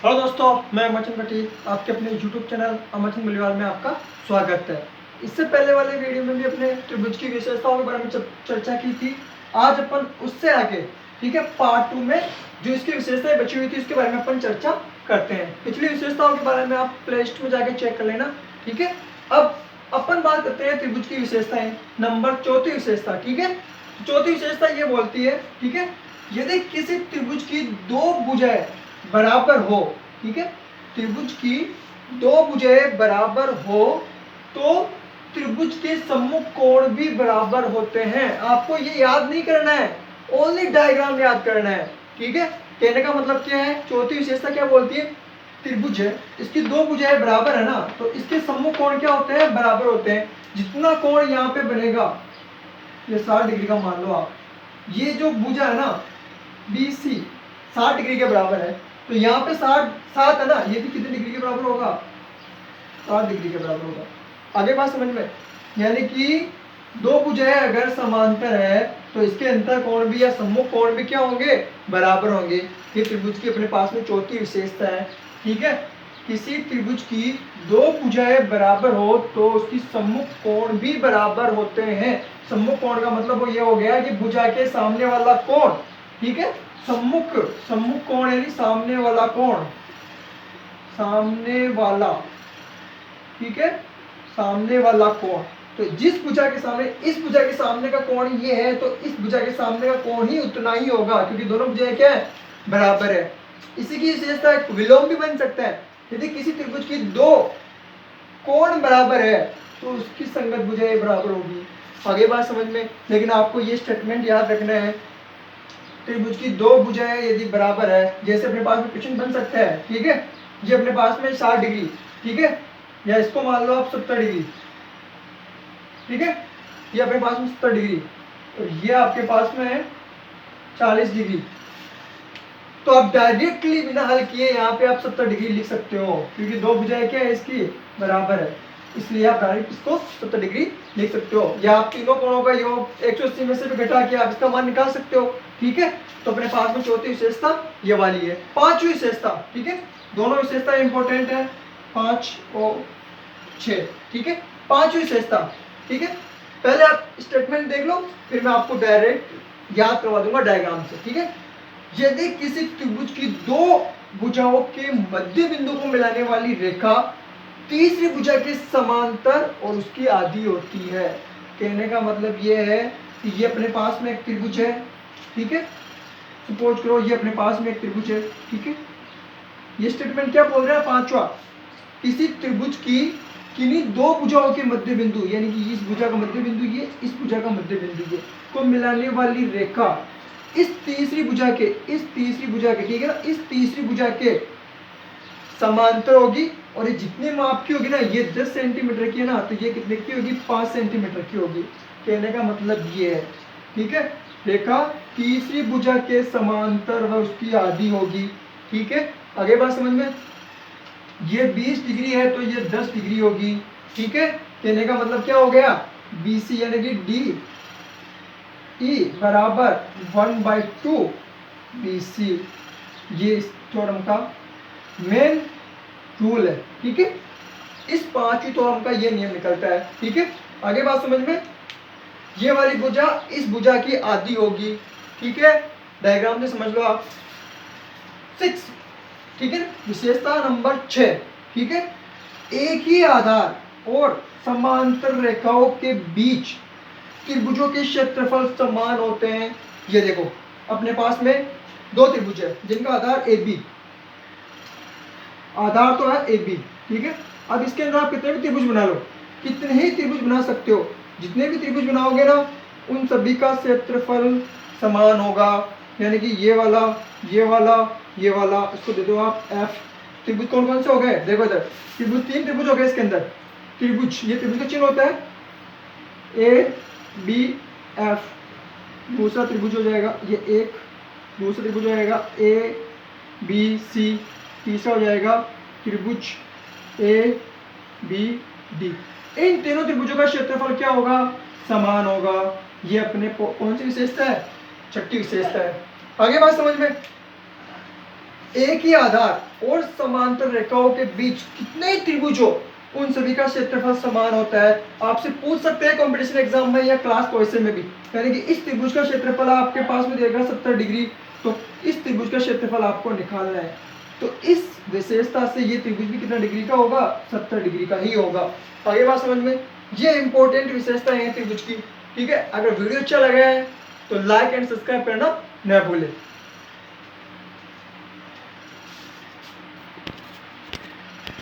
Hello दोस्तों, मैं अमरचंद पटेल, आपके अपने YouTube चैनल अमरचंद बलिवाल में आपका स्वागत है। इससे पहले वाले वीडियो में भी अपने त्रिभुज की विशेषताओं के बारे में चर्चा की थी। आज अपन उससे आगे, ठीक है, पार्ट 2 में जो इसकी विशेषताएं बची हुई थी उसके बारे में अपन चर्चा करते हैं। पिछली विशेषताओं के बारे में आप प्ले लिस्ट में जाके चेक कर लेना, ठीक है। अब अपन बात करते हैं त्रिभुज की विशेषताएं, नंबर चौथी विशेषता, ठीक है। चौथी विशेषता ये बोलती है, ठीक है, यदि किसी त्रिभुज की दो भुजाएं बराबर हो, ठीक है, त्रिभुज की दो भुजाएं बराबर हो तो त्रिभुज के सम्मुख कोण भी बराबर होते हैं। आपको ये याद नहीं करना है, ओनली डायग्राम याद करना है, ठीक है। कहने का मतलब क्या है, चौथी विशेषता क्या बोलती है, त्रिभुज है, इसकी दो भुजाएं बराबर है ना, तो इसके सम्मुख कोण क्या होते हैं, बराबर होते हैं। जितना कोण यहाँ पे बनेगा, ये 60 डिग्री का मान लो आप, ये जो भुजा है ना BC 60 डिग्री के बराबर है, तो यहाँ पे 60 है ना, ये भी कितने डिग्री के बराबर होगा, 60 डिग्री के बराबर होगा। आगे बात समझ में, यानी कि दो भुजाएं अगर समांतर है तो इसके अंतर कोण भी या सम्मुख कोण भी क्या होंगे, बराबर होंगे। ये त्रिभुज की अपने पास में चौथी विशेषता है, ठीक है। किसी त्रिभुज की दो भुजाएं बराबर हो तो उसकी सम्मुख कोण भी बराबर होते हैं। सम्मुख कोण का मतलब ये हो गया कि भुजा के सामने वाला कोण, ठीक है, सम्मुख कोण यानी सामने वाला कोण, सामने वाला, ठीक है, सामने वाला कोण। तो जिस भुजा के सामने, इस भुजा के सामने का कोण ये है, तो इस भुजा के सामने का कोण ही उतना ही होगा, क्योंकि दोनों भुजाएं क्या है, बराबर है। इसी की विशेषता विलोम भी बन सकता है। यदि किसी त्रिभुज की दो कोण बराबर है तो उसकी संगत भुजाएं बराबर होगी। आगे बात समझ में, लेकिन आपको ये स्टेटमेंट याद रखना है, त्रिभुज की दो भुजाएं यदि बराबर है, जैसे अपने पास में क्वेश्चन बन सकता है, ठीक है, ये अपने पास में 60 डिग्री, ठीक है, या इसको मान लो आप 70 डिग्री, ठीक है, ये अपने पास में 70 डिग्री, तो ये आपके पास में है 40 डिग्री। तो आप डायरेक्टली बिना हल किए यहाँ पे आप 70 डिग्री लिख सकते हो, क्योंकि दो भुजाएं क्या है इसकी, बराबर है, इसलिए आप डायरेक्ट इसको 70 डिग्री लिख सकते हो। या आप तीनों कोणों का योग 180 में से भी घटा के आप इसका मान निकाल सकते हो, ठीक है। तो अपने पास में चौथी विशेषता ये वाली है। पांचवी विशेषता, ठीक है, दोनों विशेषता इंपॉर्टेंट है, 5 और 6, ठीक है। पांचवी विशेषता, ठीक है, पहले आप स्टेटमेंट देख लो, फिर मैं आपको डायरेक्ट याद करवा दूंगा डायग्राम से, ठीक है। यदि किसी त्रिभुज की दो भुजाओं के मध्य बिंदु को मिलाने वाली रेखा तीसरी भुजा के समांतर और उसकी आधी होती है। कहने का मतलब ये है कि ये अपने पास में एक त्रिभुज है, ठीक है, सपोज करो ये अपने पास में एक त्रिभुज है, ठीक है। ये स्टेटमेंट क्या बोल रहा है, पांचवा, किसी त्रिभुज की किन्हीं दो भुजाओं के मध्य बिंदु, यानी कि इस भुजा का मध्य बिंदु ये, इस भुजा का मध्य बिंदु ये, को मिलाने वाली रेखा इस तीसरी भुजा के, ठीक है ना, इस तीसरी भुजा के समांतर होगी, और ये जितने माप की होगी ना, ये 10 सेंटीमीटर की है ना, तो ये कितने की होगी, 5 सेंटीमीटर की होगी। कहने का मतलब ये है, ठीक है, रेखा तीसरी भुजा के समांतर व उसकी आधी होगी, ठीक है। आगे बात समझ में, ये 20 डिग्री है तो ये 10 डिग्री होगी, ठीक है। कहने का मतलब क्या हो गया, BC यानी कि DE बराबर 1/2 BC, ये इस थ्योरम का मेन रूल है, ठीक है। इस पांचवी थ्योरम का ये नियम निकलता है, ठीक है। आगे बात समझ में, ये वाली भुजा इस भुजा की आधी होगी, ठीक है, डायग्राम से समझ लो आप। 6, ठीक है, विशेषता नंबर 6, ठीक है, एक ही आधार और समांतर रेखाओं के बीच त्रिभुजों के क्षेत्रफल समान होते हैं। ये देखो अपने पास में दो त्रिभुज है जिनका आधार AB, आधार तो है AB, ठीक है। अब इसके अंदर आप कितने भी त्रिभुज बना लो, कितने ही त्रिभुज बना सकते हो, जितने भी त्रिभुज बनाओगे ना उन सभी का क्षेत्रफल समान होगा। यानी कि ये वाला, ये वाला, ये वाला, इसको दे दो आप F। त्रिभुज कौन कौन से हो गए, देखो इधर त्रिभुज, 3 त्रिभुज हो गए इसके अंदर। त्रिभुज, ये त्रिभुज का चिन्ह होता है ABF, दूसरा त्रिभुज हो जाएगा ये एक, दूसरा त्रिभुज हो जाएगा ABC, तीसरा हो जाएगा त्रिभुज ABD। इन तीनों त्रिभुजों का क्षेत्रफल क्या होगा, समान होगा। ये अपने कौन सी विशेषता है, छठी विशेषता है। आगे बात समझ में, एक ही आधार और समांतर रेखाओं के बीच कितने त्रिभुज हो उन सभी का क्षेत्रफल समान होता है। आपसे पूछ सकते हैं कंपटीशन एग्जाम में या क्लास क्वेश्चन में भी, यानी कि इस त्रिभुज का क्षेत्रफल आपके पास में देगा 70 डिग्री, तो इस त्रिभुज का क्षेत्रफल आपको निकालना है। तो इस विशेषता से ये त्रिभुज भी कितना डिग्री का होगा, 70 डिग्री का ही होगा। आगे बात समझ में, ये इंपॉर्टेंट विशेषता है त्रिभुज की। ठीक है, अगर वीडियो अच्छा लगा है तो लाइक एंड सब्सक्राइब करना न भूलें।